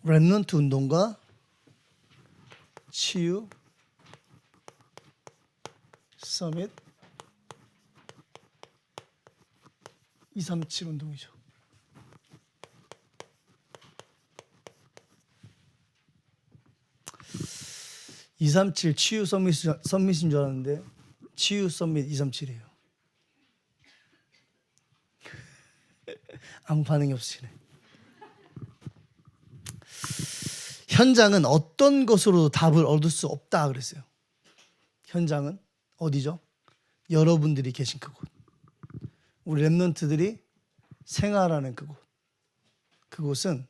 렘넌트 운동과 치유 서밋 237 운동이죠. (237) 치유 서밋인 줄 알았는데 치유 서밋 237이에요. 아무 반응이 없으시네. 현장은 어떤 것으로도 답을 얻을 수 없다 그랬어요. 현장은 어디죠? 여러분들이 계신 그곳. 우리 렘넌트들이 생활하는 그곳. 그곳은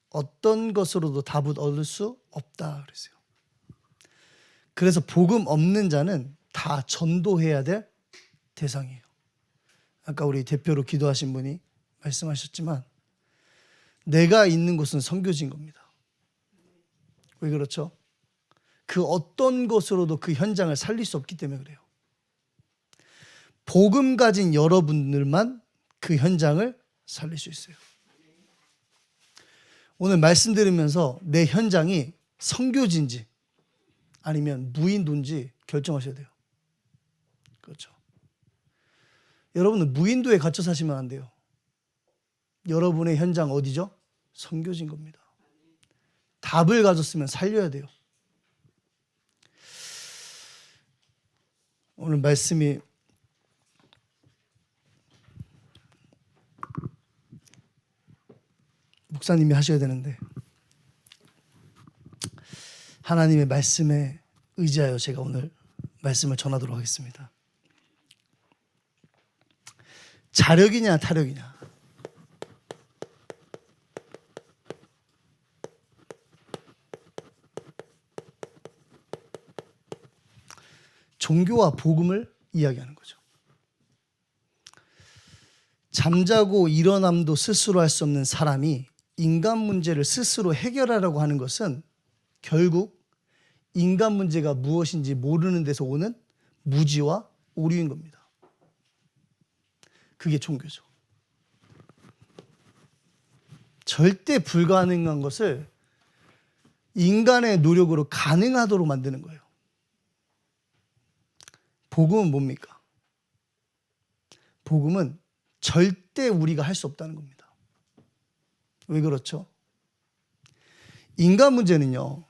어떤 것으로도 답을 얻을 수 없다 그랬어요. 그래서 복음 없는 자는 다 전도해야 될 대상이에요. 아까 우리 대표로 기도하신 분이 말씀하셨지만 내가 있는 곳은 선교지인 겁니다. 왜 그렇죠? 그 어떤 것으로도 그 현장을 살릴 수 없기 때문에 그래요. 복음 가진 여러분들만 그 현장을 살릴 수 있어요. 오늘 말씀 들으면서 내 현장이 선교지인지 아니면 무인도인지 결정하셔야 돼요. 그렇죠. 여러분은 무인도에 갇혀 사시면 안 돼요. 여러분의 현장 어디죠? 선교지인 겁니다. 답을 가졌으면 살려야 돼요. 오늘 말씀이 목사님이 하셔야 되는데 하나님의 말씀에 의지하여 제가 오늘 말씀을 전하도록 하겠습니다. 자력이냐 타력이냐. 종교와 복음을 이야기하는 거죠. 잠자고 일어남도 스스로 할 수 없는 사람이 인간 문제를 스스로 해결하려고 하는 것은 결국 인간 문제가 무엇인지 모르는 데서 오는 무지와 오류인 겁니다. 그게 종교죠. 절대 불가능한 것을 인간의 노력으로 가능하도록 만드는 거예요. 복음은 뭡니까? 복음은 절대 우리가 할 수 없다는 겁니다. 왜 그렇죠? 인간 문제는요,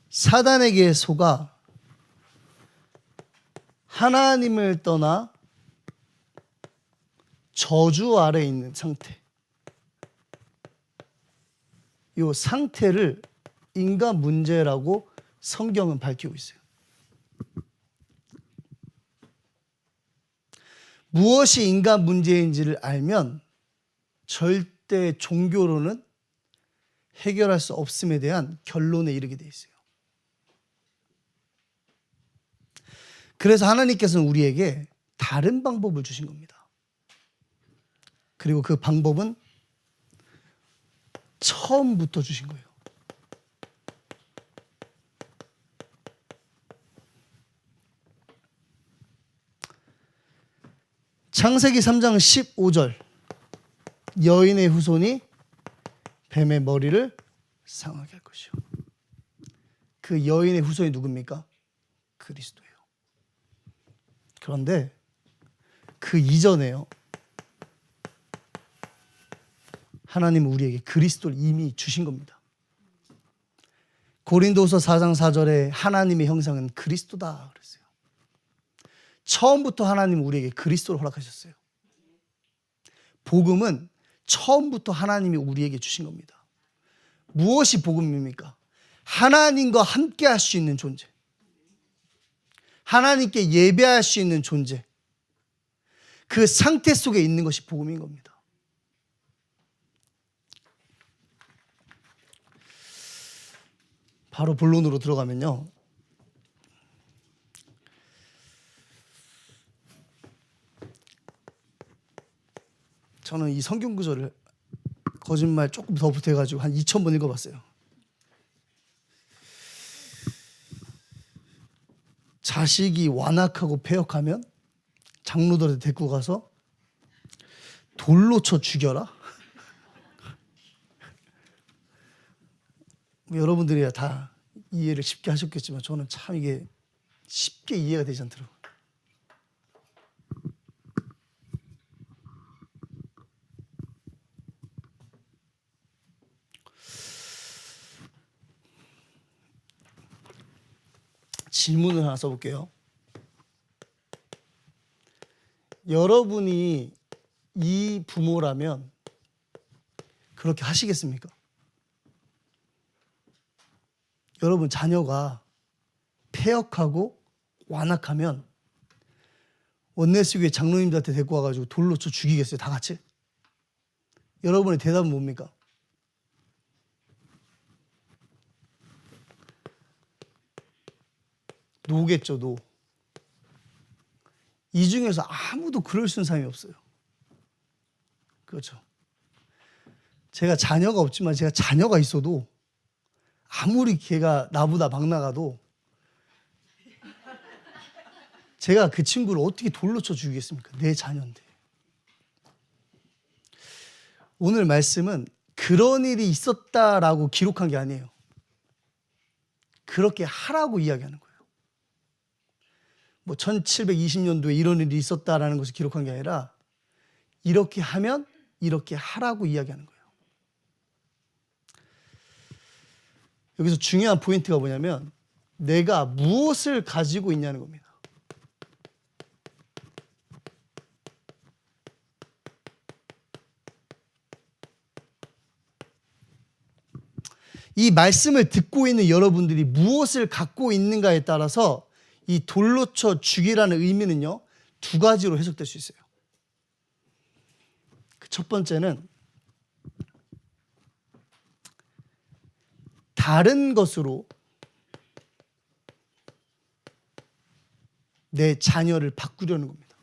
사단에게 속아 하나님을 떠나 저주 아래에 있는 상태. 이 상태를 인간 문제라고 성경은 밝히고 있어요. 무엇이 인간 문제인지를 알면 절대 종교로는 해결할 수 없음에 대한 결론에 이르게 돼 있어요. 그래서 하나님께서는 우리에게 다른 방법을 주신 겁니다. 그리고 그 방법은 처음부터 주신 거예요. 창세기 3장 15절 여인의 후손이 뱀의 머리를 상하게 할 것이요. 그 여인의 후손이 누굽니까? 그리스도예요. 그런데 그 이전에요, 하나님은 우리에게 그리스도를 이미 주신 겁니다. 고린도서 4장 4절에 하나님의 형상은 그리스도다 그랬어요. 처음부터 하나님은 우리에게 그리스도를 허락하셨어요. 복음은 처음부터 하나님이 우리에게 주신 겁니다. 무엇이 복음입니까? 하나님과 함께 할 수 있는 존재. 하나님께 예배할 수 있는 존재. 그 상태 속에 있는 것이 복음인 겁니다. 바로 본론으로 들어가면요, 저는 이 성경 구절을 거짓말 조금 더 보태가지고 한 2000번 읽어봤어요. 자식이 완악하고 패역하면 장로들한테 데리고 가서 돌로 쳐 죽여라? 여러분들이 다 이해를 쉽게 하셨겠지만 저는 참 이게 쉽게 이해가 되지 않더라고요. 질문을 하나 써볼게요. 여러분이 이 부모라면 그렇게 하시겠습니까? 여러분 자녀가 폐역하고 완악하면 원내수교회 장로님들한테 데리고 와가지고 돌로 쳐 죽이겠어요? 다 같이? 여러분의 대답은 뭡니까? 노겠죠, 노. 이 중에서 아무도 그럴 수 있는 사람이 없어요. 그렇죠. 제가 자녀가 없지만 제가 자녀가 있어도 아무리 걔가 나보다 막 나가도 제가 그 친구를 어떻게 돌로 쳐 죽이겠습니까? 내 자녀인데. 오늘 말씀은 그런 일이 있었다라고 기록한 게 아니에요. 그렇게 하라고 이야기하는 거예요. 뭐 1720년도에 이런 일이 있었다라는 것을 기록한 게 아니라 이렇게 하면 이렇게 하라고 이야기하는 거예요. 여기서 중요한 포인트가 뭐냐면 내가 무엇을 가지고 있냐는 겁니다. 이 말씀을 듣고 있는 여러분들이 무엇을 갖고 있는가에 따라서 이 돌로 쳐 죽이라는 의미는요, 두 가지로 해석될 수 있어요. 첫 번째는 다른 것으로 내 자녀를 바꾸려는 겁니다.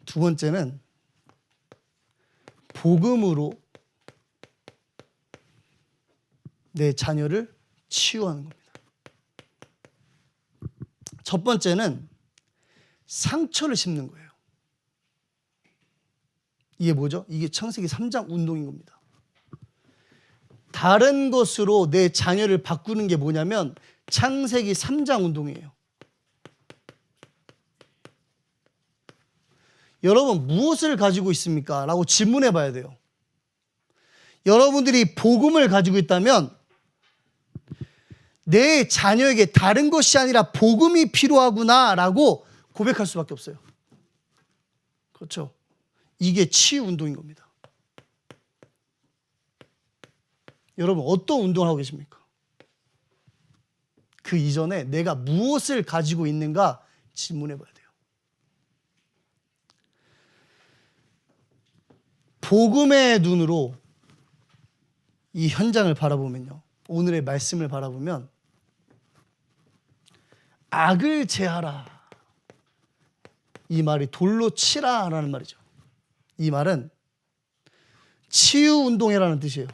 두 번째는 복음으로 내 자녀를 치유하는 겁니다. 첫 번째는 상처를 심는 거예요. 이게 뭐죠? 이게 창세기 3장 운동인 겁니다. 다른 것으로 내 자녀를 바꾸는 게 뭐냐면 창세기 3장 운동이에요. 여러분 무엇을 가지고 있습니까? 라고 질문해 봐야 돼요. 여러분들이 복음을 가지고 있다면 내 자녀에게 다른 것이 아니라 복음이 필요하구나 라고 고백할 수밖에 없어요. 그렇죠? 이게 치유 운동인 겁니다. 여러분 어떤 운동을 하고 계십니까? 그 이전에 내가 무엇을 가지고 있는가 질문해 봐야 돼요. 복음의 눈으로 이 현장을 바라보면요, 오늘의 말씀을 바라보면 악을 제하라, 이 말이 돌로 치라 라는 말이죠. 이 말은 치유 운동이라는 뜻이에요.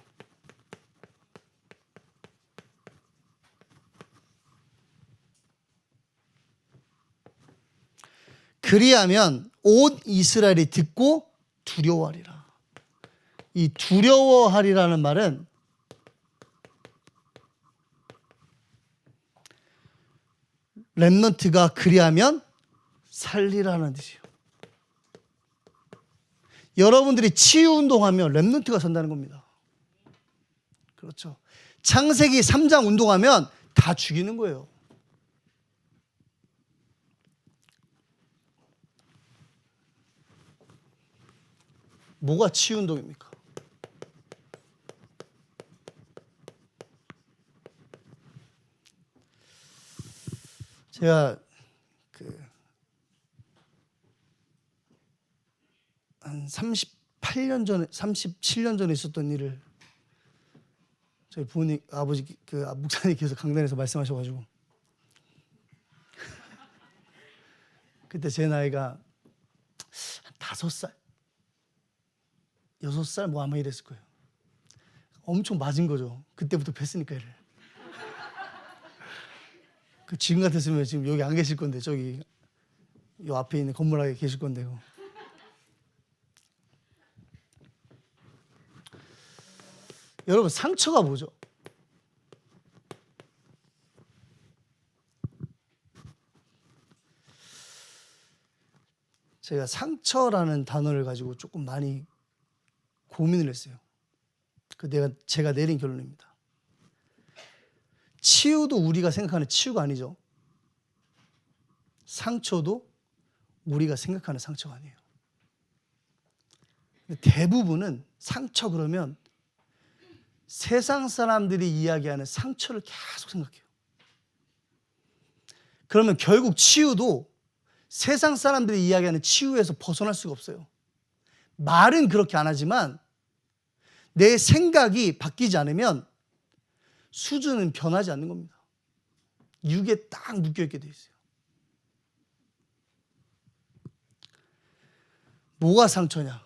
그리하면 온 이스라엘이 듣고 두려워하리라. 이 두려워하리라는 말은 렘넌트가 그리하면 살리라는 뜻이에요. 여러분들이 치유운동하면 렘넌트가 선다는 겁니다. 그렇죠. 창세기 3장 운동하면 다 죽이는 거예요. 뭐가 치유운동입니까? 제가 한 38년 전에, 37년 전에 있었던 일을 저희 부모님, 아버지, 목사님께서 강단에서 말씀하셔가지고 그때 제 나이가 한 5살? 6살? 뭐 아마 이랬을 거예요. 엄청 맞은 거죠. 그때부터 뵀으니까 얘를. 지금 같았으면 지금 여기 안 계실 건데 저기 요 앞에 있는 건물 안에 계실 건데요. 여러분 상처가 뭐죠? 제가 상처라는 단어를 가지고 조금 많이 고민을 했어요. 제가 내린 결론입니다. 치유도 우리가 생각하는 치유가 아니죠. 상처도 우리가 생각하는 상처가 아니에요. 대부분은 상처 그러면 세상 사람들이 이야기하는 상처를 계속 생각해요. 그러면 결국 치유도 세상 사람들이 이야기하는 치유에서 벗어날 수가 없어요. 말은 그렇게 안 하지만 내 생각이 바뀌지 않으면 수준은 변하지 않는 겁니다. 육에 딱 묶여있게 돼 있어요. 뭐가 상처냐?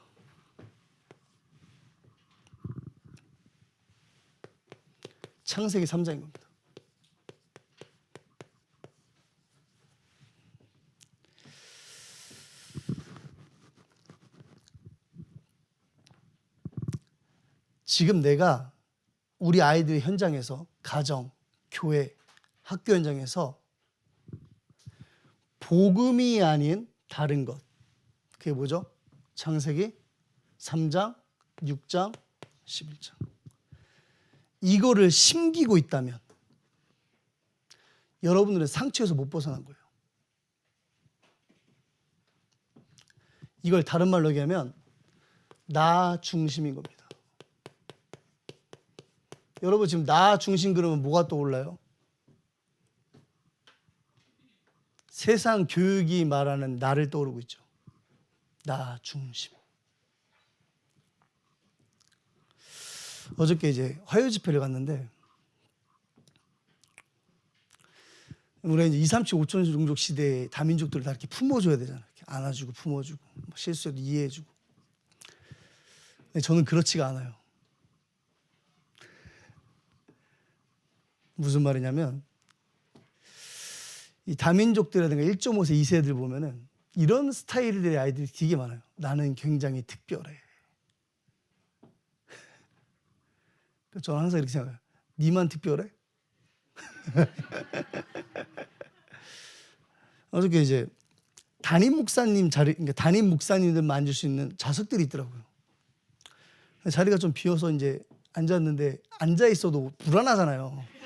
창세기 3장인 겁니다. 지금 내가 우리 아이들의 현장에서 가정, 교회, 학교 현장에서 복음이 아닌 다른 것, 그게 뭐죠? 창세기 3장, 6장, 11장. 이거를 심기고 있다면 여러분들은 상처에서 못 벗어난 거예요. 이걸 다른 말로 얘기하면 나 중심인 겁니다. 여러분 지금 나 중심 그러면 뭐가 떠올라요? 세상 교육이 말하는 나를 떠오르고 있죠. 나 중심. 어저께 이제 화요 집회를 갔는데 우리가 이제 2, 3, 7, 5천 종족 시대의 다민족들을 다 이렇게 품어줘야 되잖아요. 이렇게 안아주고 품어주고 실수해도 이해해주고. 근데 저는 그렇지가 않아요. 무슨 말이냐면 이 다민족들이라든가 1.5세, 2세들 보면은 이런 스타일들의 아이들이 되게 많아요. 나는 굉장히 특별해. 저는 항상 이렇게 생각해요. 니만 특별해? 어저께 이제 담임 목사님 자리, 그러니까 담임 목사님들만 앉을 수 있는 좌석들이 있더라고요. 자리가 좀 비어서 이제 앉았는데 앉아 있어도 불안하잖아요.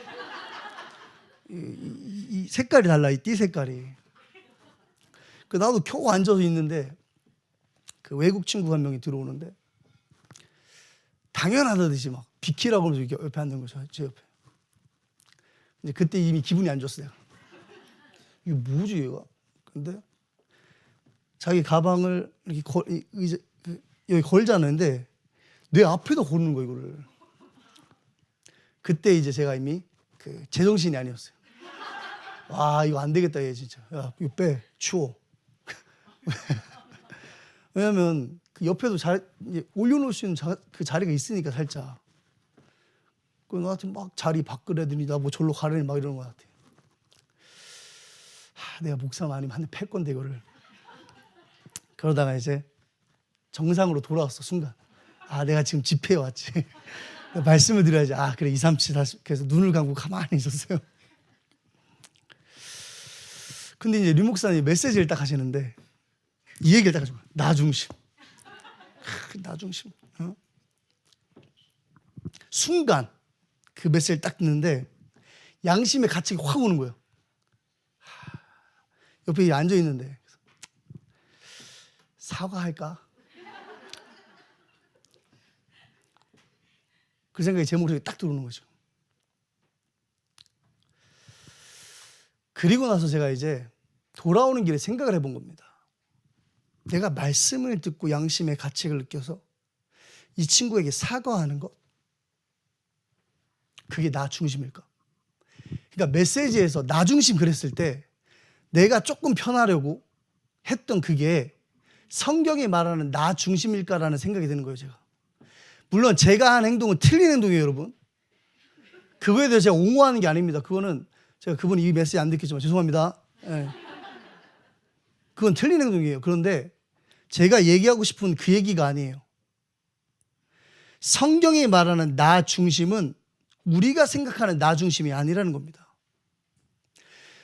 이 색깔이 달라, 이 띠 색깔이. 나도 겨우 앉아서 있는데 그 외국 친구 한 명이 들어오는데 당연하다듯이 막 비키라고 하면서 옆에 앉는 거죠. 제 옆에. 이제 그때 이미 기분이 안 좋았어요. 이게 뭐지 얘가? 근데 자기 가방을 이렇게 여기 걸자는데 내 앞에다 거는 거야 이거를. 그때 이제 제가 이미 그 제정신이 아니었어요. 와 이거 안 되겠다 얘 진짜. 야 이거 빼 추워. 왜냐면 그 옆에도 올려놓을 수 있는 그 자리가 있으니까 살짝. 그 나한테 막 자리 바꾸래더니 나 뭐 절로 가려니 막 이러는 것 같아. 내가 목사만 아니면 한 대 팰 건데 이거를. 그러다가 이제 정상으로 돌아왔어 순간. 내가 지금 집회에 왔지. 말씀을 드려야지. 그래 2, 3, 7 다시. 그래서 눈을 감고 가만히 있었어요. 근데 이제 류 목사님이 메시지를 딱 하시는데 이 얘기를 딱 하시고 나 중심. 나 중심. 순간 그 메시지를 딱 듣는데 양심의 가책이 확 오는 거예요. 옆에 앉아 있는데 사과할까? 그 생각이 제 머리에 딱 들어오는 거죠. 그리고 나서 제가 이제 돌아오는 길에 생각을 해본 겁니다. 내가 말씀을 듣고 양심의 가책을 느껴서 이 친구에게 사과하는 것, 그게 나 중심일까? 그러니까 메시지에서 나 중심 그랬을 때 내가 조금 편하려고 했던 그게 성경이 말하는 나 중심일까라는 생각이 드는 거예요, 제가. 물론 제가 한 행동은 틀린 행동이에요, 여러분. 그거에 대해서 제가 옹호하는 게 아닙니다. 그거는 제가 그분이 이 메시지 안 듣겠지만 죄송합니다. 예. 그건 틀린 행동이에요. 그런데 제가 얘기하고 싶은 그 얘기가 아니에요. 성경이 말하는 나 중심은 우리가 생각하는 나 중심이 아니라는 겁니다.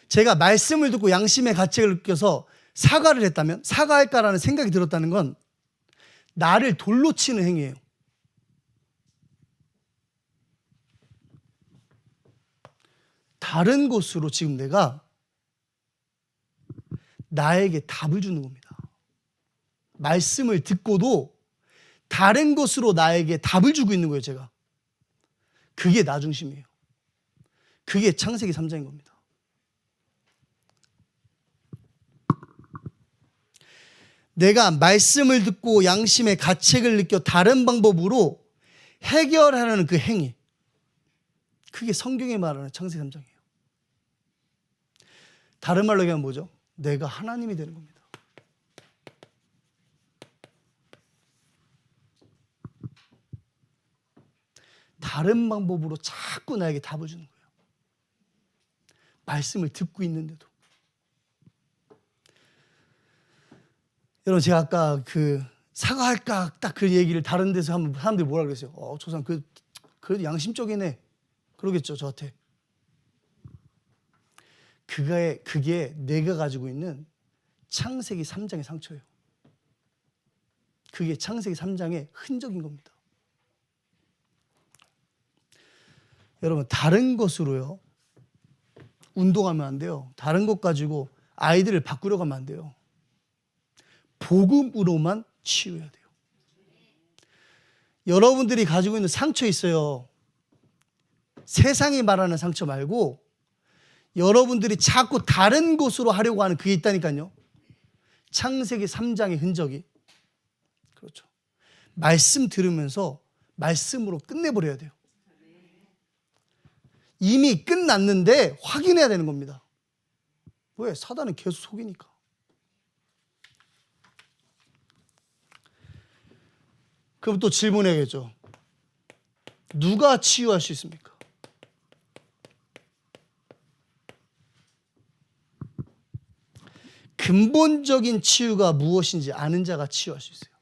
제가 말씀을 듣고 양심의 가책을 느껴서 사과를 했다면, 사과할까라는 생각이 들었다는 건 나를 돌로 치는 행위예요. 다른 곳으로 지금 내가 나에게 답을 주는 겁니다. 말씀을 듣고도 다른 곳으로 나에게 답을 주고 있는 거예요, 제가. 그게 나 중심이에요. 그게 창세기 3장인 겁니다. 내가 말씀을 듣고 양심의 가책을 느껴 다른 방법으로 해결하려는 그 행위, 그게 성경에 말하는 창세기 3장이에요. 다른 말로 얘기하면 뭐죠? 내가 하나님이 되는 겁니다. 다른 방법으로 자꾸 나에게 답을 주는 거예요. 말씀을 듣고 있는데도. 여러분, 제가 아까 그 사과할까 딱 그 얘기를 다른 데서 하면 사람들이 뭐라 그랬어요? 저 사람 그래도 양심적이네. 그러겠죠, 저한테. 그게 내가 가지고 있는 창세기 3장의 상처예요. 그게 창세기 3장의 흔적인 겁니다. 여러분, 다른 것으로요, 운동하면 안 돼요. 다른 것 가지고 아이들을 바꾸려고 하면 안 돼요. 복음으로만 치유해야 돼요. 여러분들이 가지고 있는 상처 있어요. 세상이 말하는 상처 말고 여러분들이 자꾸 다른 곳으로 하려고 하는 그게 있다니까요. 창세기 3장의 흔적이. 그렇죠. 말씀 들으면서 말씀으로 끝내버려야 돼요. 이미 끝났는데 확인해야 되는 겁니다. 왜? 사단은 계속 속이니까. 그럼 또 질문해야겠죠. 누가 치유할 수 있습니까? 근본적인 치유가 무엇인지 아는 자가 치유할 수 있어요.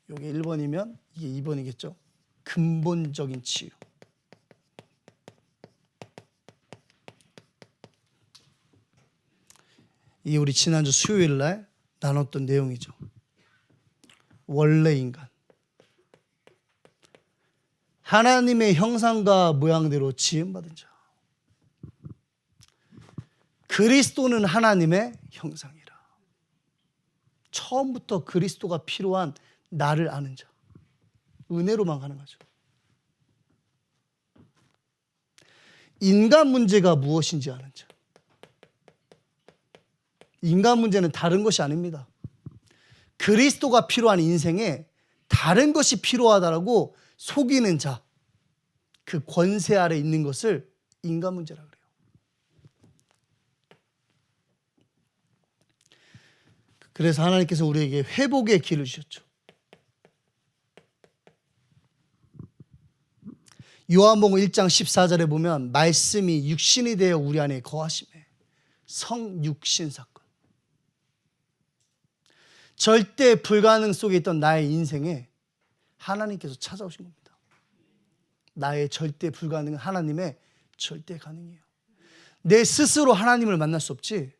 이게 1번이면 이게 2번이겠죠. 근본적인 치유. 이게 우리 지난주 수요일 날 나눴던 내용이죠. 원래 인간. 하나님의 형상과 모양대로 지음받은 자. 그리스도는 하나님의 형상이라. 처음부터 그리스도가 필요한 나를 아는 자. 은혜로만 가능하죠. 인간 문제가 무엇인지 아는 자. 인간 문제는 다른 것이 아닙니다. 그리스도가 필요한 인생에 다른 것이 필요하다라고 속이는 자. 그 권세 아래 있는 것을 인간 문제라 그래요. 그래서 하나님께서 우리에게 회복의 길을 주셨죠. 요한복음 1장 14절에 보면 말씀이 육신이 되어 우리 안에 거하심에 성육신 사건. 절대 불가능 속에 있던 나의 인생에 하나님께서 찾아오신 겁니다. 나의 절대 불가능은 하나님의 절대 가능이에요. 내 스스로 하나님을 만날 수 없지,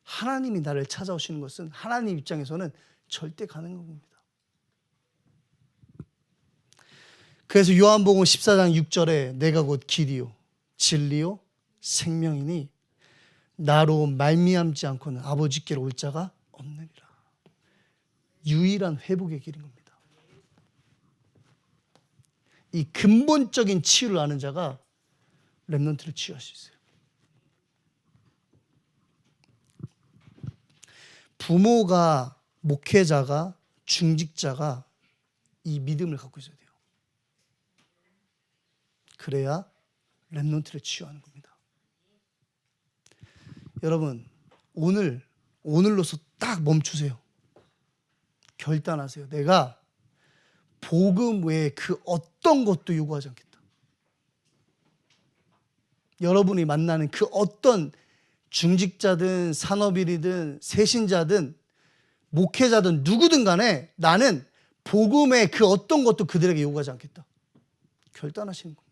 하나님이 나를 찾아오시는 것은 하나님 입장에서는 절대 가능한 겁니다. 그래서 요한복음 14장 6절에 내가 곧 길이요 진리요 생명이니 나로 말미암지 않고는 아버지께로 올 자가 없느니라. 유일한 회복의 길인 겁니다. 이 근본적인 치유를 아는 자가 렘넌트를 치유할 수 있어요. 부모가, 목회자가, 중직자가 이 믿음을 갖고 있어야 돼요. 그래야 렘넌트를 치유하는 겁니다. 여러분, 오늘로서 딱 멈추세요. 결단하세요. 내가 복음 외에 그 어떤 것도 요구하지 않겠다. 여러분이 만나는 그 어떤 중직자든 산업인이든 세신자든 목회자든 누구든 간에 나는 복음의 그 어떤 것도 그들에게 요구하지 않겠다. 결단하시는 겁니다.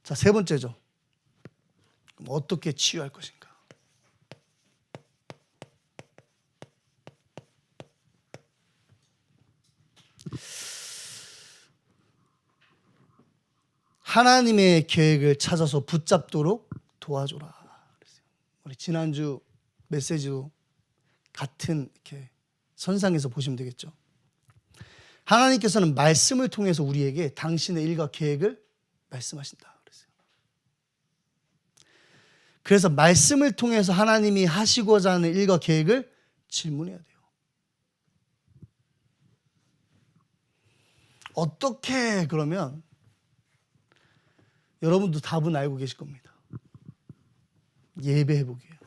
자, 세 번째죠. 그럼 어떻게 치유할 것인가? 하나님의 계획을 찾아서 붙잡도록 도와줘라. 우리 지난주 메시지도 같은 이렇게 선상에서 보시면 되겠죠. 하나님께서는 말씀을 통해서 우리에게 당신의 일과 계획을 말씀하신다. 그래서 말씀을 통해서 하나님이 하시고자 하는 일과 계획을 질문해야 돼요. 어떻게 그러면 여러분도 답은 알고 계실 겁니다. 예배 회복이에요.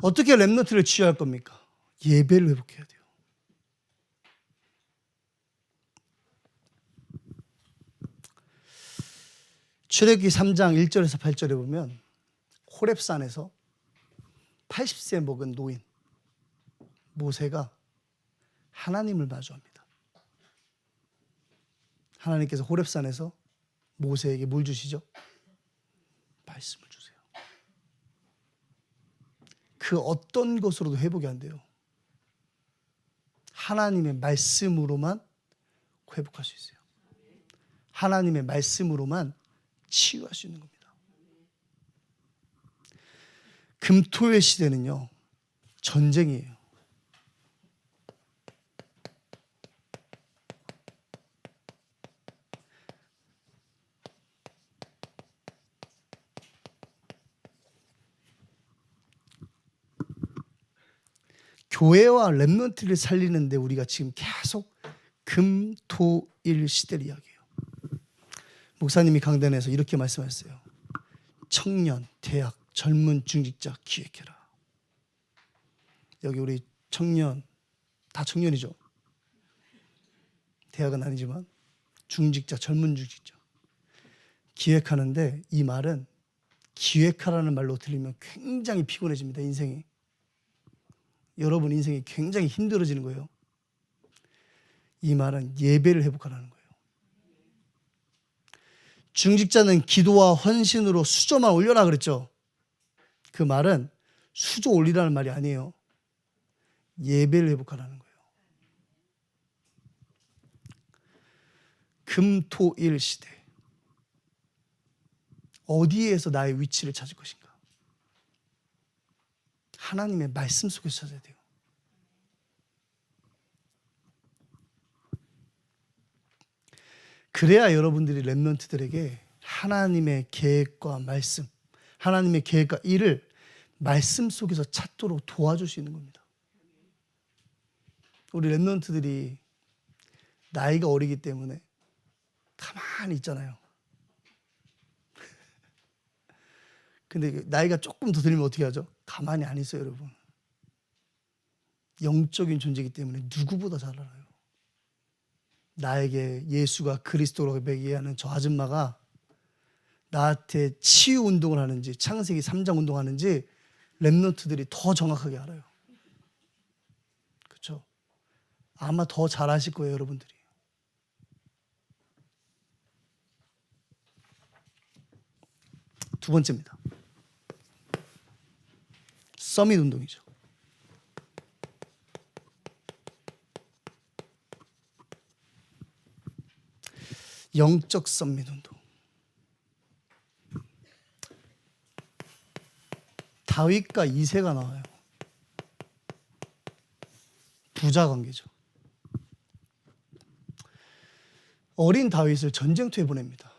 어떻게 렘넌트를 치유할 겁니까? 예배를 회복해야 돼요. 출애굽기 3장 1절에서 8절에 보면 호렙산에서 80세 먹은 노인 모세가 하나님을 마주합니다. 하나님께서 호렙산에서 모세에게 뭘 주시죠? 말씀을 주세요. 그 어떤 것으로도 회복이 안 돼요. 하나님의 말씀으로만 회복할 수 있어요. 하나님의 말씀으로만 치유할 수 있는 겁니다. 금토일 시대는요, 전쟁이에요. 교회와 렘넌트를 살리는데 우리가 지금 계속 금토일 시대를 이야기해요. 목사님이 강단에서 이렇게 말씀하셨어요. 청년, 대학, 젊은 중직자 기획해라. 여기 우리 청년, 다 청년이죠. 대학은 아니지만 중직자, 젊은 중직자 기획하는데, 이 말은 기획하라는 말로 들리면 굉장히 피곤해집니다. 인생이. 여러분 인생이 굉장히 힘들어지는 거예요. 이 말은 예배를 회복하라는 거예요. 중직자는 기도와 헌신으로 수조만 올려라 그랬죠. 그 말은 수조 올리라는 말이 아니에요. 예배를 회복하라는 거예요. 금토일 시대. 어디에서 나의 위치를 찾을 것인가? 하나님의 말씀 속에서 찾아야 돼요. 그래야 여러분들이 렘넌트들에게 하나님의 계획과 말씀, 하나님의 계획과 일을 말씀 속에서 찾도록 도와줄 수 있는 겁니다. 우리 렘넌트들이 나이가 어리기 때문에 가만히 있잖아요. 근데 나이가 조금 더 들면 어떻게 하죠? 가만히 안 있어요, 여러분. 영적인 존재이기 때문에 누구보다 잘 알아요. 나에게 예수가 그리스도라고 얘기하는 저 아줌마가 나한테 치유 운동을 하는지 창세기 3장 운동하는지 렘넌트들이 더 정확하게 알아요. 그렇죠? 아마 더 잘 아실 거예요, 여러분들이. 두 번째입니다. 서밋 운동이죠. 영적 서밋 운동. 다윗과 이새가 나와요. 부자 관계죠. 어린 다윗을 전쟁터에 보냅니다.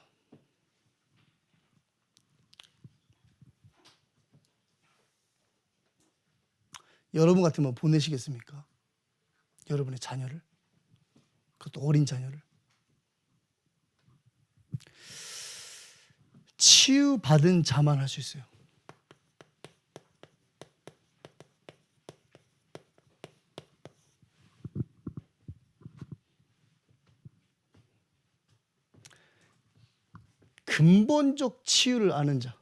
여러분 같으면 보내시겠습니까? 여러분의 자녀를, 그것도 어린 자녀를. 치유받은 자만 할 수 있어요. 근본적 치유를 아는 자.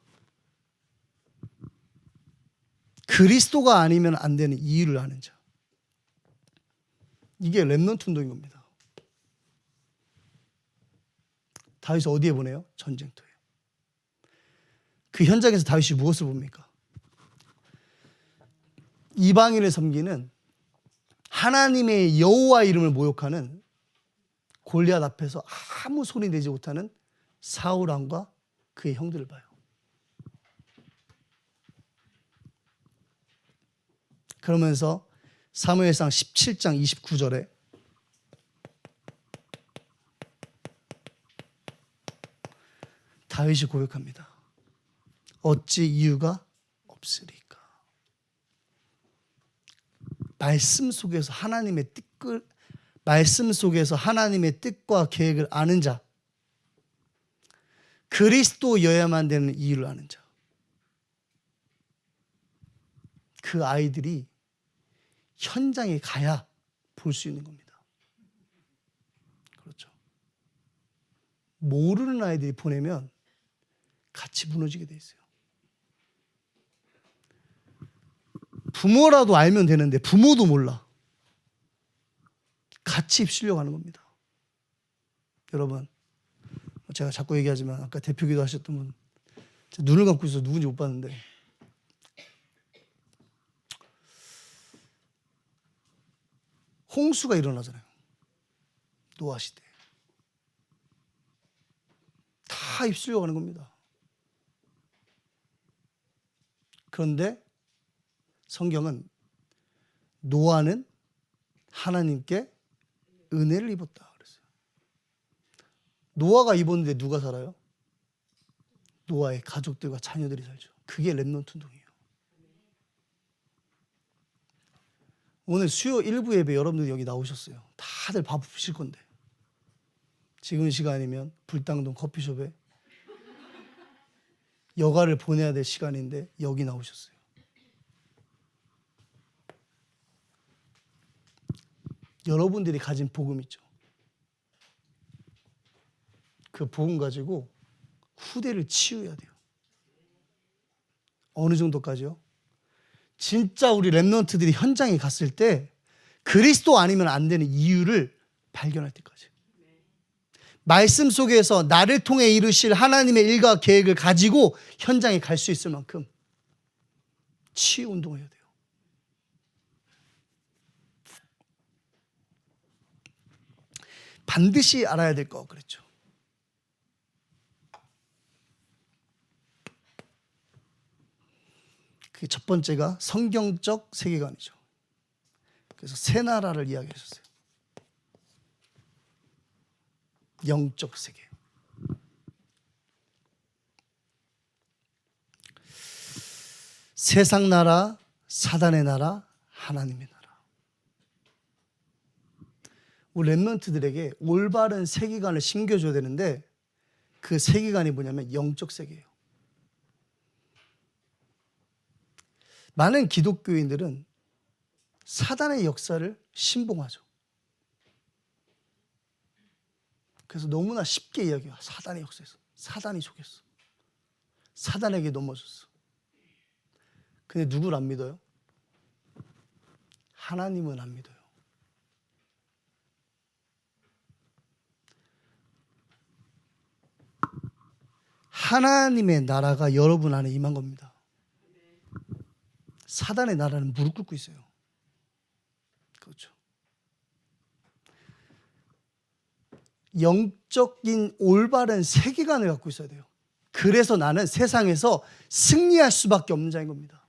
그리스도가 아니면 안 되는 이유를 아는 자. 이게 렘넌트 운동인 겁니다. 다윗이 어디에 보내요? 전쟁터에. 그 현장에서 다윗이 무엇을 봅니까? 이방인을 섬기는 하나님의 여호와 이름을 모욕하는 골리앗 앞에서 아무 소리 내지 못하는 사울 왕과 그의 형들을 봐요. 그러면서 사무엘상 17장 29절에 다윗이 고백합니다. 어찌 이유가 없으리까? 말씀 속에서 하나님의 뜻과 계획을 아는 자, 그리스도여야만 되는 이유를 아는 자. 그 아이들이 현장에 가야 볼 수 있는 겁니다. 그렇죠. 모르는 아이들이 보내면 같이 무너지게 돼 있어요. 부모라도 알면 되는데 부모도 몰라. 같이 휩쓸려 가는 겁니다. 여러분, 제가 자꾸 얘기하지만 아까 대표기도 하셨던 분, 눈을 감고 있어서 누군지 못 봤는데 홍수가 일어나잖아요. 노아 시대. 다 휩쓸려 가는 겁니다. 그런데 성경은 노아는 하나님께 은혜를 입었다 그랬어요. 노아가 입었는데 누가 살아요? 노아의 가족들과 자녀들이 살죠. 그게 렘넌트 운동이에요. 오늘 수요 1부 예배 여러분들 여기 나오셨어요. 다들 바쁘실 건데 지금 시간이면 불당동 커피숍에 여가를 보내야 될 시간인데 여기 나오셨어요. 여러분들이 가진 복음 있죠. 그 복음 가지고 후대를 치유해야 돼요. 어느 정도까지요? 진짜 우리 렘넌트들이 현장에 갔을 때 그리스도 아니면 안 되는 이유를 발견할 때까지. 말씀 속에서 나를 통해 이루실 하나님의 일과 계획을 가지고 현장에 갈 수 있을 만큼 치유 운동을 해야 돼요. 반드시 알아야 될 거 그랬죠. 그 첫 번째가 성경적 세계관이죠. 그래서 새 나라를 이야기하셨어요. 영적 세계. 세상 나라, 사단의 나라, 하나님의 나라. 우리 렘넌트들에게 올바른 세계관을 심겨줘야 되는데 그 세계관이 뭐냐면 영적 세계예요. 많은 기독교인들은 사단의 역사를 신봉하죠. 그래서 너무나 쉽게 이야기해요. 사단의 역사에서. 사단이 속였어. 사단에게 넘어졌어. 근데 누구를 안 믿어요? 하나님은 안 믿어요. 하나님의 나라가 여러분 안에 임한 겁니다. 사단의 나라는 무릎 꿇고 있어요. 그렇죠. 영적인 올바른 세계관을 갖고 있어야 돼요. 그래서 나는 세상에서 승리할 수밖에 없는 자인 겁니다.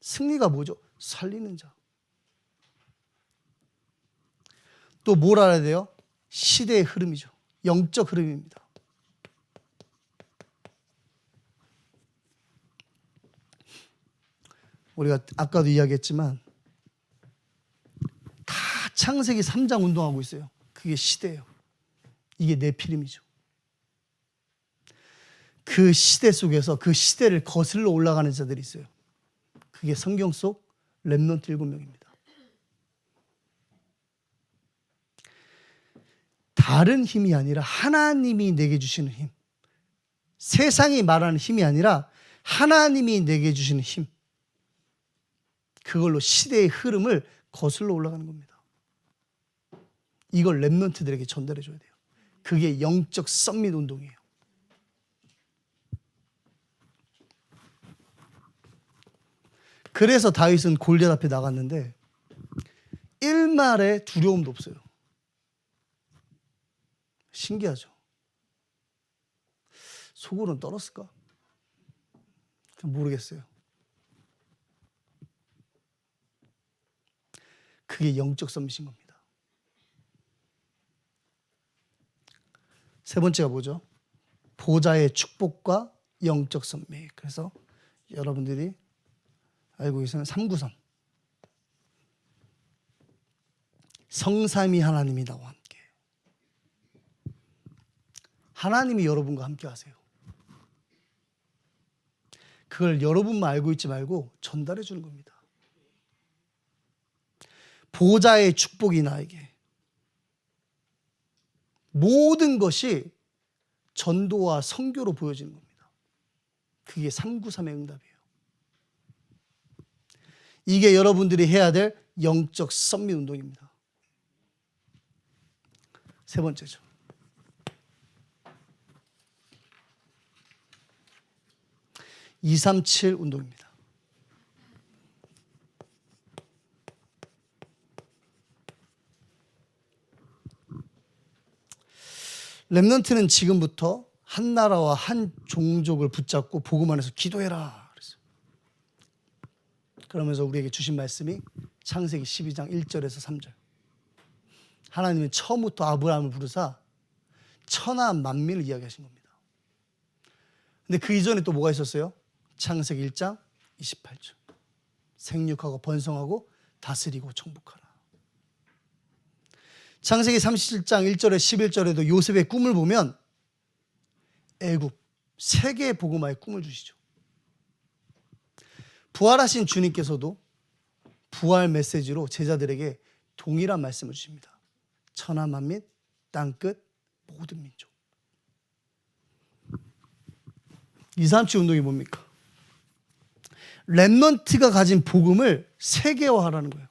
승리가 뭐죠? 살리는 자. 또 뭘 알아야 돼요? 시대의 흐름이죠. 영적 흐름입니다. 우리가 아까도 이야기했지만 다 창세기 3장 운동하고 있어요. 그게 시대예요. 이게 네피림이죠. 그 시대 속에서 그 시대를 거슬러 올라가는 자들이 있어요. 그게 성경 속 렘넌트 7명입니다. 다른 힘이 아니라 하나님이 내게 주시는 힘. 세상이 말하는 힘이 아니라 하나님이 내게 주시는 힘. 그걸로 시대의 흐름을 거슬러 올라가는 겁니다. 이걸 렘넌트들에게 전달해 줘야 돼요. 그게 영적 썸밋 운동이에요. 그래서 다윗은 골리앗 앞에 나갔는데 일말의 두려움도 없어요. 신기하죠. 속으로는 떨었을까? 모르겠어요. 그게 영적 썸밋인 겁니다. 세 번째가 뭐죠? 보좌의 축복과 영적 썸밋. 그래서 여러분들이 알고 계시는 393. 성삼위 하나님이 나와 함께. 하나님이 여러분과 함께 하세요. 그걸 여러분만 알고 있지 말고 전달해 주는 겁니다. 보좌의 축복이 나에게. 모든 것이 전도와 선교로 보여지는 겁니다. 그게 393의 응답이에요. 이게 여러분들이 해야 될 영적 썸밋 운동입니다. 세 번째죠. (237) 운동입니다. 렘넌트는 지금부터 한 나라와 한 종족을 붙잡고 복음 안에서 기도해라 그랬어요. 그러면서 우리에게 주신 말씀이 창세기 12장 1절에서 3절. 하나님은 처음부터 아브라함을 부르사 천하 만민을 이야기하신 겁니다. 근데 그 이전에 또 뭐가 있었어요? 창세기 1장 28절. 생육하고 번성하고 다스리고 정복하라. 창세기 37장 1절에 11절에도 요셉의 꿈을 보면 애굽, 세계의 복음화의 꿈을 주시죠. 부활하신 주님께서도 부활 메시지로 제자들에게 동일한 말씀을 주십니다. 천하 만민, 땅끝, 모든 민족. 237 운동이 뭡니까? 렘넌트가 가진 복음을 세계화하라는 거예요.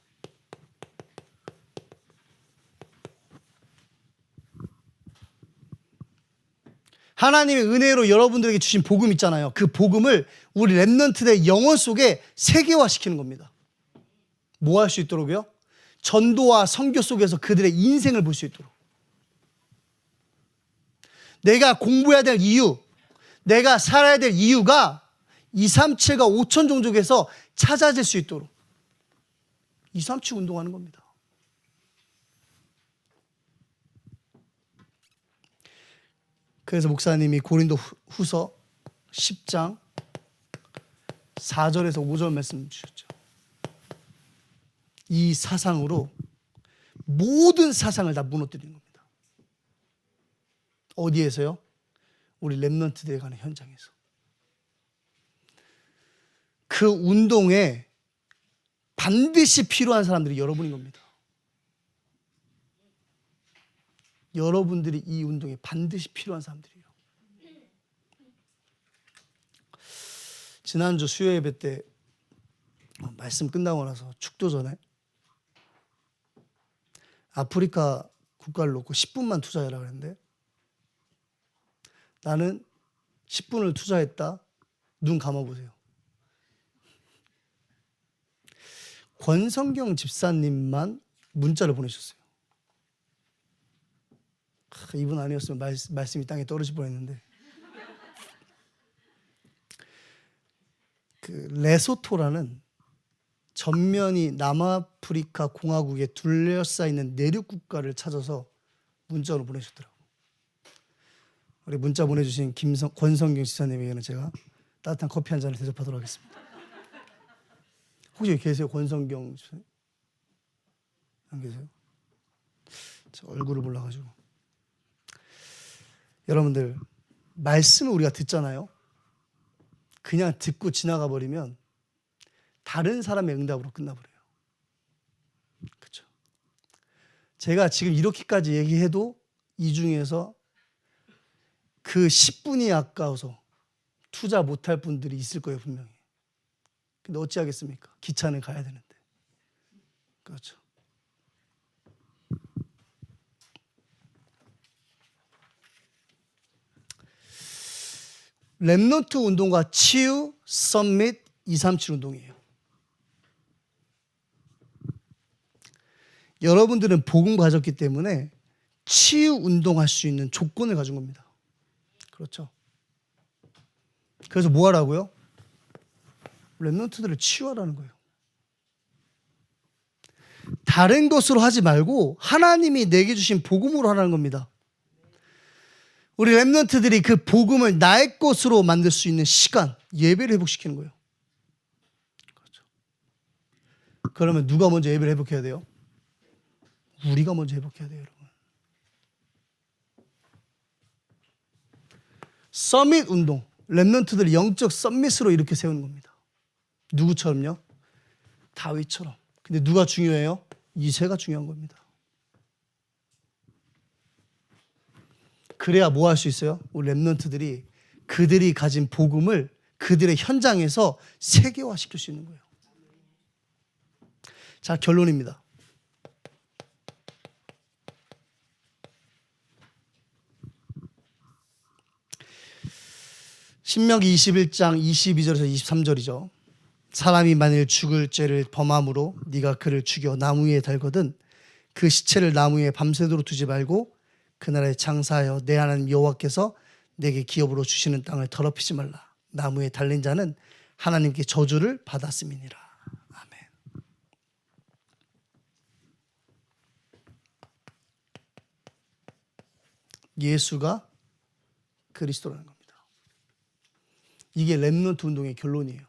하나님의 은혜로 여러분들에게 주신 복음 있잖아요. 그 복음을 우리 렘넌트의 영혼 속에 세계화시키는 겁니다. 뭐 할 수 있도록요? 전도와 선교 속에서 그들의 인생을 볼 수 있도록. 내가 공부해야 될 이유, 내가 살아야 될 이유가 237과 5천 종족에서 찾아질 수 있도록 237 운동하는 겁니다. 그래서 목사님이 고린도 후서 10장 4절에서 5절 말씀 주셨죠. 이 사상으로 모든 사상을 다 무너뜨리는 겁니다. 어디에서요? 우리 렘넌트들이 가는 현장에서. 그 운동에 반드시 필요한 사람들이 여러분인 겁니다. 여러분들이 이 운동에 반드시 필요한 사람들이에요. 지난주 수요 예배 때 말씀 끝나고 나서 축도 전에 아프리카 국가를 놓고 10분만 투자해라 그랬는데 나는 10분을 투자했다. 눈 감아보세요. 권성경 집사님만 문자를 보내셨어요. 이분 아니었으면 말씀이 땅에 떨어질 뻔했는데 그 레소토라는 전면이 남아프리카 공화국에 둘러싸이는 내륙 국가를 찾아서 문자로 보내셨더라고요. 우리 문자 보내주신 권성경 집사님에게는 제가 따뜻한 커피 한 잔을 대접하도록 하겠습니다. 혹시 여기 계세요? 권성경 집사님? 안 계세요? 저 얼굴을 몰라가지고. 여러분들 말씀을 우리가 듣잖아요. 그냥 듣고 지나가 버리면 다른 사람의 응답으로 끝나버려요. 그렇죠? 제가 지금 이렇게까지 얘기해도 이 중에서 그 10분이 아까워서 투자 못할 분들이 있을 거예요, 분명히. 근데 어찌하겠습니까? 기차는 가야 되는데. 그렇죠. 렘넌트 운동과 치유, 썸밋, 237 운동이에요. 여러분들은 복음 가졌기 때문에 치유 운동할 수 있는 조건을 가진 겁니다. 그렇죠. 그래서 뭐 하라고요? 렘넌트들을 치유하라는 거예요. 다른 것으로 하지 말고 하나님이 내게 주신 복음으로 하라는 겁니다. 우리 렘넌트들이 그 복음을 나의 것으로 만들 수 있는 시간, 예배를 회복시키는 거예요. 그렇죠. 그러면 누가 먼저 예배를 회복해야 돼요? 우리가 먼저 회복해야 돼요, 여러분. 서밋 운동, 렘넌트들이 영적 서밋으로 이렇게 세우는 겁니다. 누구처럼요? 다윗처럼. 근데 누가 중요해요? 이새가 중요한 겁니다. 그래야 뭐 할 수 있어요? 우리 렘넌트들이 그들이 가진 복음을 그들의 현장에서 세계화시킬 수 있는 거예요. 자, 결론입니다. 신명기 21장 22절에서 23절이죠. 사람이 만일 죽을 죄를 범함으로 네가 그를 죽여 나무 위에 달거든 그 시체를 나무 위에 밤새도록 두지 말고 그날에 장사하여 내 하나님 여호와께서 내게 기업으로 주시는 땅을 더럽히지 말라. 나무에 달린 자는 하나님께 저주를 받았음이니라. 아멘. 예수가 그리스도라는 겁니다. 이게 렘넌트 운동의 결론이에요.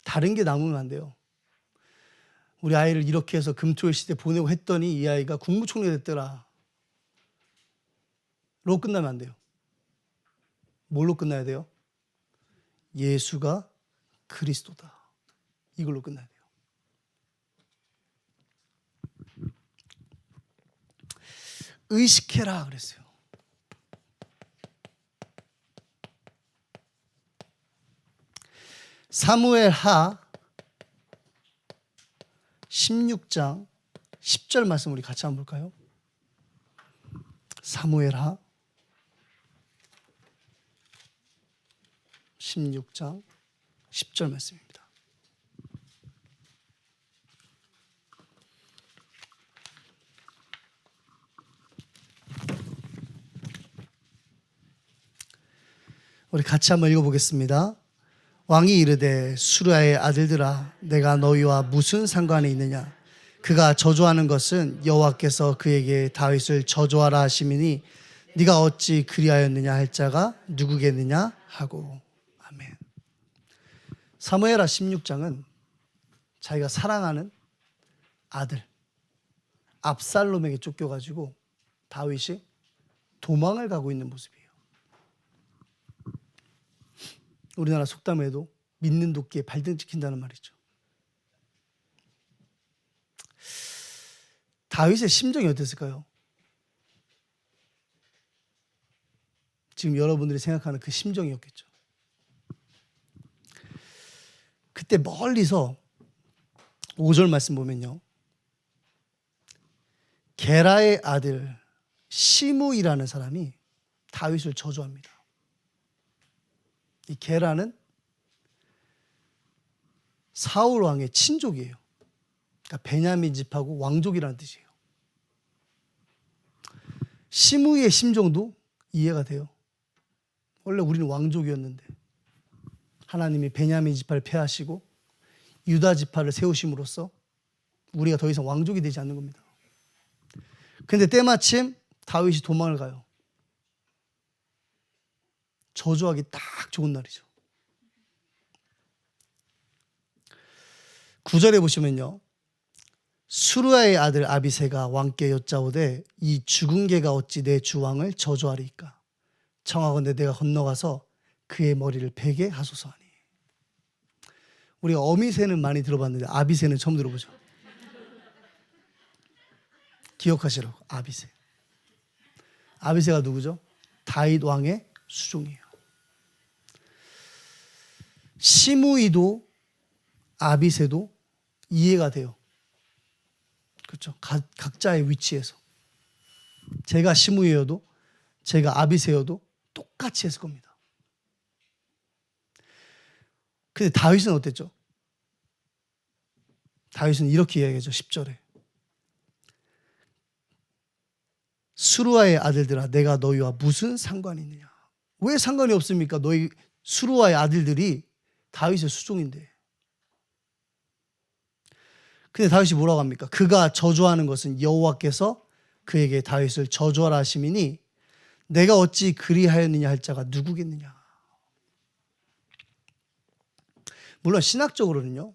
다른 게 남으면 안 돼요. 우리 아이를 이렇게 해서 금토일 시대 보내고 했더니 이 아이가 국무총리 됐더라. 로 끝나면 안 돼요. 뭘로 끝나야 돼요? 예수가 그리스도다. 이걸로 끝나야 돼요. 의식해라 그랬어요. 사무엘하 16장 10절 말씀 우리 같이 한번 볼까요? 사무엘하 16장 10절 말씀입니다. 우리 같이 한번 읽어보겠습니다. 왕이 이르되 수르야의 아들들아 내가 너희와 무슨 상관이 있느냐 그가 저주하는 것은 여호와께서 그에게 다윗을 저주하라 하심이니 네가 어찌 그리하였느냐 할 자가 누구겠느냐 하고. 아멘. 사무엘하 16장은 자기가 사랑하는 아들 압살롬에게 쫓겨가지고 다윗이 도망을 가고 있는 모습이에요. 우리나라 속담에도 믿는 도끼에 발등 찍힌다는 말이죠. 다윗의 심정이 어땠을까요? 지금 여러분들이 생각하는 그 심정이었겠죠. 그때 멀리서 5절 말씀 보면요. 게라의 아들 시므이라는 사람이 다윗을 저주합니다. 이 게라는 사울 왕의 친족이에요. 그러니까 베냐민 집하고 왕족이라는 뜻이에요. 시므이의 심정도 이해가 돼요. 원래 우리는 왕족이었는데 하나님이 베냐민 지파를 패하시고 유다 지파를 세우심으로써 우리가 더 이상 왕족이 되지 않는 겁니다. 근데 때마침 다윗이 도망을 가요. 저주하기 딱 좋은 날이죠. 9절에 보시면요. 수르야의 아들 아비새가 왕께 여짜오되 이 죽은 개가 어찌 내 주왕을 저주하리이까. 청하건대 내가 건너가서 그의 머리를 베게 하소서 하니. 우리가 어미새는 많이 들어봤는데 아비새는 처음 들어보죠. 기억하시라고. 아비새. 아비새가 누구죠? 다윗 왕의 수종이에요. 시므이도 아비새도 이해가 돼요. 그렇죠? 각자의 위치에서. 제가 시므이여도 제가 아비새여도 똑같이 했을 겁니다. 근데 다윗은 어땠죠? 다윗은 이렇게 이야기하죠. 10절에. 수루아의 아들들아 내가 너희와 무슨 상관이 있느냐. 왜 상관이 없습니까? 너희 수루아의 아들들이 다윗의 수종인데. 근데 다윗이 뭐라고 합니까? 그가 저주하는 것은 여호와께서 그에게 다윗을 저주하라 하심이니 내가 어찌 그리하였느냐 할 자가 누구겠느냐. 물론 신학적으로는요,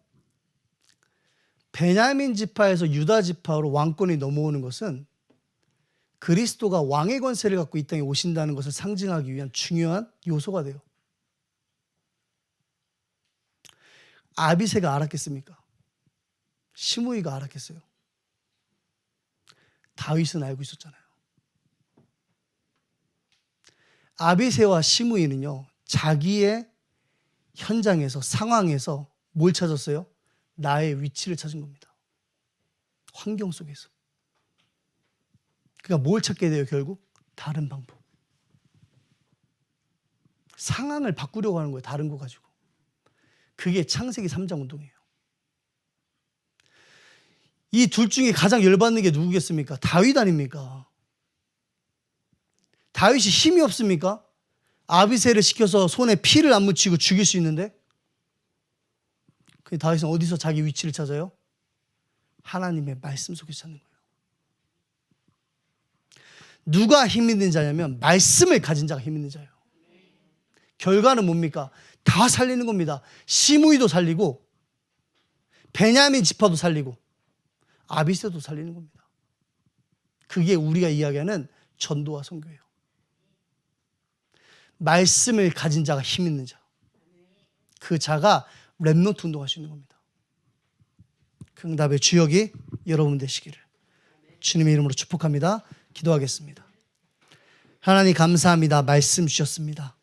베냐민 지파에서 유다 지파로 왕권이 넘어오는 것은 그리스도가 왕의 권세를 갖고 이 땅에 오신다는 것을 상징하기 위한 중요한 요소가 돼요. 아비새가 알았겠습니까? 시므이가 알았겠어요? 다윗은 알고 있었잖아요. 아비새와 시므이는요, 자기의 현장에서, 상황에서 뭘 찾았어요? 나의 위치를 찾은 겁니다. 환경 속에서. 그러니까 뭘 찾게 돼요, 결국? 다른 방법. 상황을 바꾸려고 하는 거예요, 다른 거 가지고. 그게 창세기 3장 운동이에요. 이 둘 중에 가장 열받는 게 누구겠습니까? 다윗 아닙니까? 다윗이 힘이 없습니까? 아비새를 시켜서 손에 피를 안 묻히고 죽일 수 있는데, 그 다윗은 어디서 자기 위치를 찾아요? 하나님의 말씀 속에서 찾는 거예요. 누가 힘 있는 자냐면 말씀을 가진 자가 힘 있는 자예요. 결과는 뭡니까? 다 살리는 겁니다. 시므이도 살리고 베냐민 지파도 살리고 아비새도 살리는 겁니다. 그게 우리가 이야기하는 전도와 선교예요. 말씀을 가진 자가 힘 있는 자. 그 자가 렘넌트 운동할 수 있는 겁니다. 그 응답의 주역이 여러분 되시기를 주님의 이름으로 축복합니다. 기도하겠습니다. 하나님 감사합니다. 말씀 주셨습니다.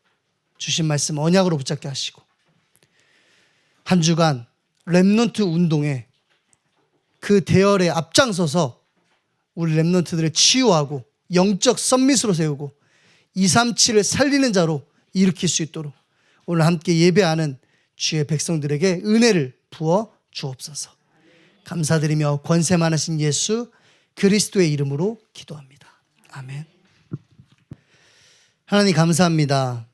주신 말씀 언약으로 붙잡게 하시고 한 주간 렘넌트 운동에 그 대열에 앞장서서 우리 렘넌트들을 치유하고 영적 선밋으로 세우고 237을 살리는 자로 일으킬 수 있도록 오늘 함께 예배하는 주의 백성들에게 은혜를 부어 주옵소서. 감사드리며 권세 많으신 예수 그리스도의 이름으로 기도합니다. 아멘. 하나님 감사합니다.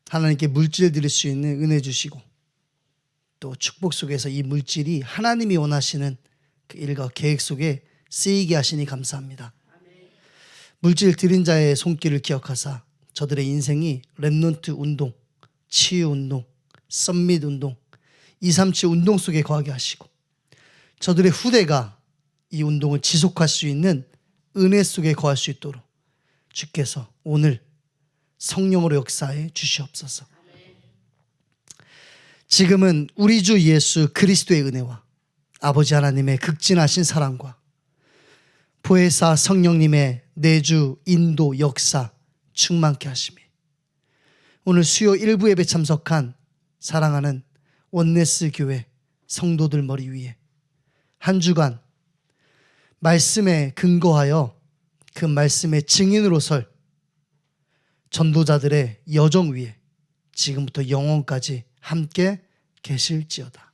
하나님께 물질 드릴 수 있는 은혜 주시고 또 축복 속에서 이 물질이 하나님이 원하시는 그 일과 계획 속에 쓰이게 하시니 감사합니다. 물질 드린 자의 손길을 기억하사 저들의 인생이 렘넌트 운동, 치유 운동, 썸밋 운동, 237 운동 속에 거하게 하시고 저들의 후대가 이 운동을 지속할 수 있는 은혜 속에 거할 수 있도록 주께서 오늘 성령으로 역사해 주시옵소서. 지금은 우리 주 예수 그리스도의 은혜와 아버지 하나님의 극진하신 사랑과 보혜사 성령님의 내주 인도 역사 충만케 하시며 오늘 수요 일부 예배 참석한 사랑하는 원네스 교회 성도들 머리 위에 한 주간 말씀에 근거하여 그 말씀의 증인으로 설 전도자들의 여정 위에 지금부터 영원까지 함께 계실지어다.